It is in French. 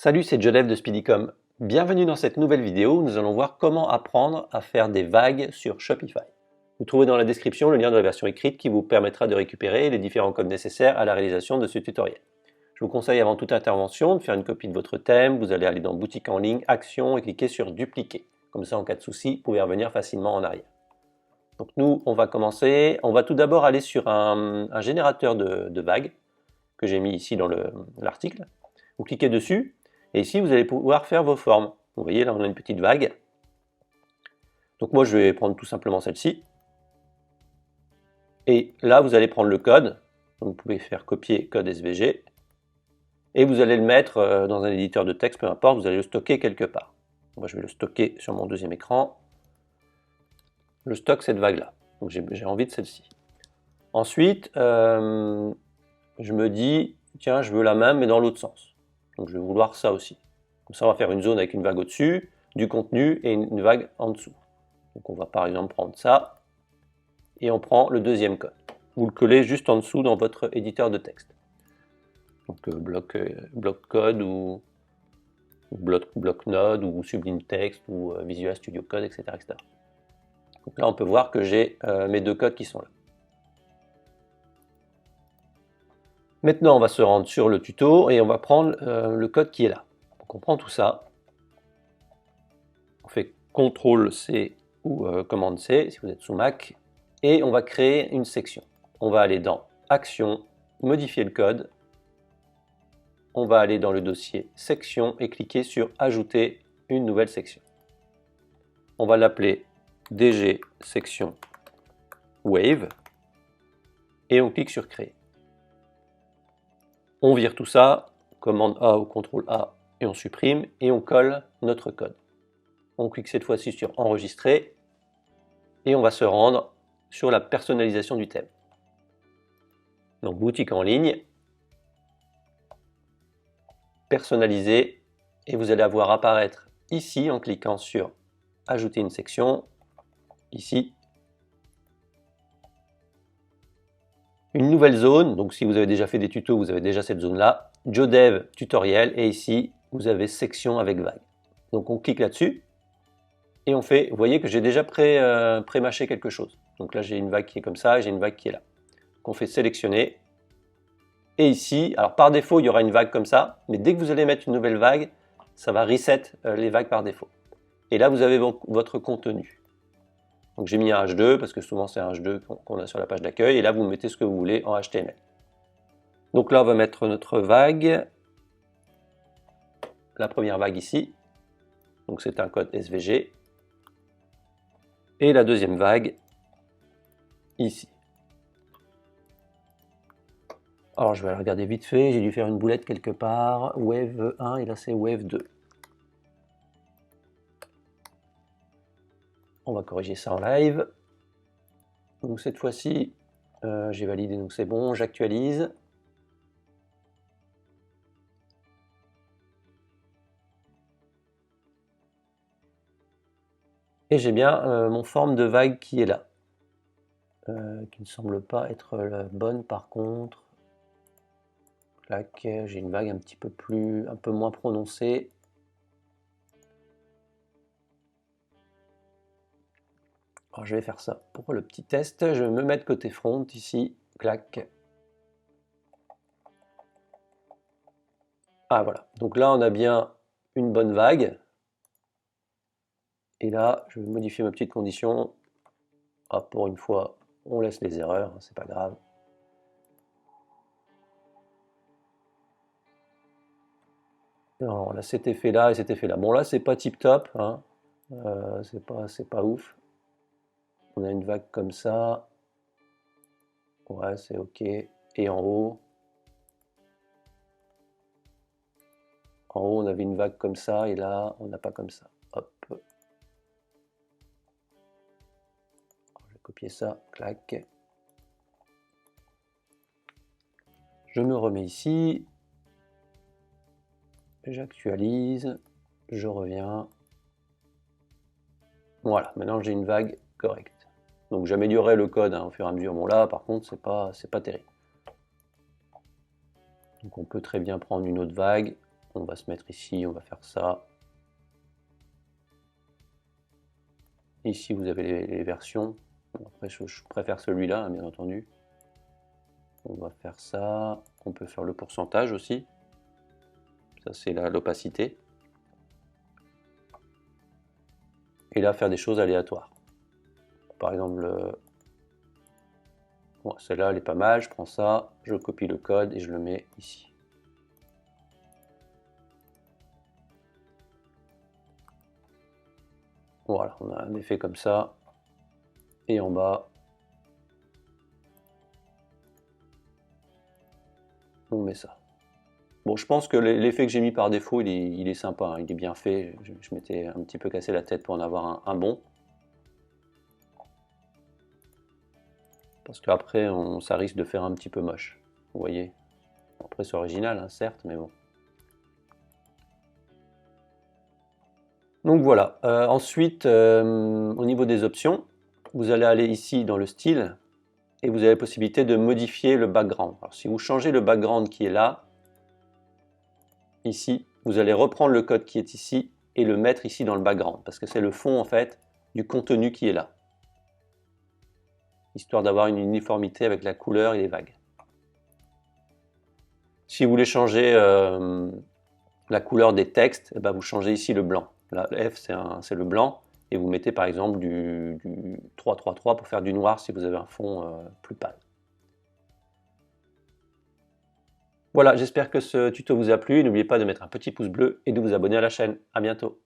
Salut, c'est Jodef de Speedycom. Bienvenue dans cette nouvelle vidéo où nous allons voir comment apprendre à faire des vagues sur Shopify. Vous trouvez dans la description le lien de la version écrite qui vous permettra de récupérer les différents codes nécessaires à la réalisation de ce tutoriel. Je vous conseille avant toute intervention de faire une copie de votre thème. Vous allez aller dans Boutique en ligne, Action et cliquer sur Dupliquer. Comme ça, en cas de souci, vous pouvez revenir facilement en arrière. Donc nous, on va commencer. On va tout d'abord aller sur un générateur de vagues que j'ai mis ici dans l'article. Vous cliquez dessus. Et ici, vous allez pouvoir faire vos formes. Vous voyez, là, on a une petite vague. Donc moi, je vais prendre tout simplement celle-ci. Et là, vous allez prendre le code. Donc, vous pouvez faire copier code SVG. Et vous allez le mettre dans un éditeur de texte, peu importe, vous allez le stocker quelque part. Moi, je vais le stocker sur mon deuxième écran. Je stocke cette vague-là. Donc j'ai envie de celle-ci. Ensuite, je me dis, tiens, je veux la même, mais dans l'autre sens. Donc je vais vouloir ça aussi. Comme ça, on va faire une zone avec une vague au-dessus, du contenu et une vague en dessous. Donc on va par exemple prendre ça, et on prend le deuxième code. Vous le collez juste en dessous dans votre éditeur de texte. Donc bloc code ou bloc node ou Sublime Text ou Visual Studio Code, etc., etc. Donc là, on peut voir que j'ai mes deux codes qui sont là. Maintenant, on va se rendre sur le tuto et on va prendre le code qui est là. Donc on prend tout ça, on fait CTRL-C ou commande-C si vous êtes sous Mac, et on va créer une section. On va aller dans Action, modifier le code, on va aller dans le dossier Section et cliquer sur Ajouter une nouvelle section. On va l'appeler DG Section Wave et on clique sur Créer. On vire tout ça, commande A ou CTRL A et on supprime et on colle notre code. On clique cette fois-ci sur Enregistrer et on va se rendre sur la personnalisation du thème. Donc boutique en ligne, personnaliser, et vous allez avoir apparaître ici en cliquant sur Ajouter une section, ici, une nouvelle zone. Donc si vous avez déjà fait des tutos, vous avez déjà cette zone-là, Jodev tutoriel, et ici vous avez section avec vague. Donc on clique là-dessus et on fait, vous voyez que j'ai déjà pré-mâché quelque chose. Donc là j'ai une vague qui est comme ça et j'ai une vague qui est là. Donc on fait sélectionner. Et ici, alors par défaut il y aura une vague comme ça, mais dès que vous allez mettre une nouvelle vague, ça va reset les vagues par défaut. Et là vous avez votre contenu. Donc j'ai mis un H2 parce que souvent c'est un H2 qu'on a sur la page d'accueil, et là vous mettez ce que vous voulez en HTML. Donc là on va mettre notre vague, la première vague ici, donc c'est un code SVG, et la deuxième vague ici. Alors je vais la regarder vite fait, j'ai dû faire une boulette quelque part, Wave 1 et là c'est Wave 2. On va corriger ça en live. Donc cette fois-ci, j'ai validé, donc c'est bon, j'actualise. Et j'ai bien mon forme de vague qui est là. Qui ne semble pas être la bonne par contre. J'ai une vague un peu moins prononcée. Alors je vais faire ça pour le petit test. Je vais me mettre côté front ici. Clac. Ah voilà. Donc là on a bien une bonne vague. Et là je vais modifier ma petite condition. Ah, pour une fois on laisse les erreurs, c'est pas grave. Non, là cet effet là et cet effet là. Bon là c'est pas tip top, hein. C'est pas ouf. On a une vague comme ça. Ouais, c'est ok. Et en haut, on avait une vague comme ça et là on n'a pas comme ça. Hop. Je vais copier ça, clac. Je me remets ici. J'actualise. Je reviens. Voilà, maintenant j'ai une vague correcte. Donc j'améliorerai le code au fur et à mesure. Bon là par contre c'est pas terrible. Donc on peut très bien prendre une autre vague. On va se mettre ici, on va faire ça. Ici, vous avez les versions. Bon, après, je préfère celui-là, hein, bien entendu. On va faire ça. On peut faire le pourcentage aussi. Ça, c'est l'opacité. Et là, faire des choses aléatoires. Par exemple, bon, celle-là, elle est pas mal. Je prends ça, je copie le code et je le mets ici. Voilà, on a un effet comme ça. Et en bas, on met ça. Bon, je pense que l'effet que j'ai mis par défaut, il est sympa, hein, il est bien fait. Je m'étais un petit peu cassé la tête pour en avoir un bon. Parce qu'après, ça risque de faire un petit peu moche. Vous voyez. Après, c'est original, hein, certes, mais bon. Donc voilà. Ensuite, au niveau des options, vous allez aller ici dans le style et vous avez la possibilité de modifier le background. Alors, si vous changez le background qui est là, ici, vous allez reprendre le code qui est ici et le mettre ici dans le background parce que c'est le fond en fait du contenu qui est là. Histoire d'avoir une uniformité avec la couleur et les vagues. Si vous voulez changer la couleur des textes, eh ben vous changez ici le blanc. Là, F, c'est le blanc, et vous mettez par exemple du 3-3-3 pour faire du noir si vous avez un fond plus pâle. Voilà, j'espère que ce tuto vous a plu. N'oubliez pas de mettre un petit pouce bleu et de vous abonner à la chaîne. À bientôt.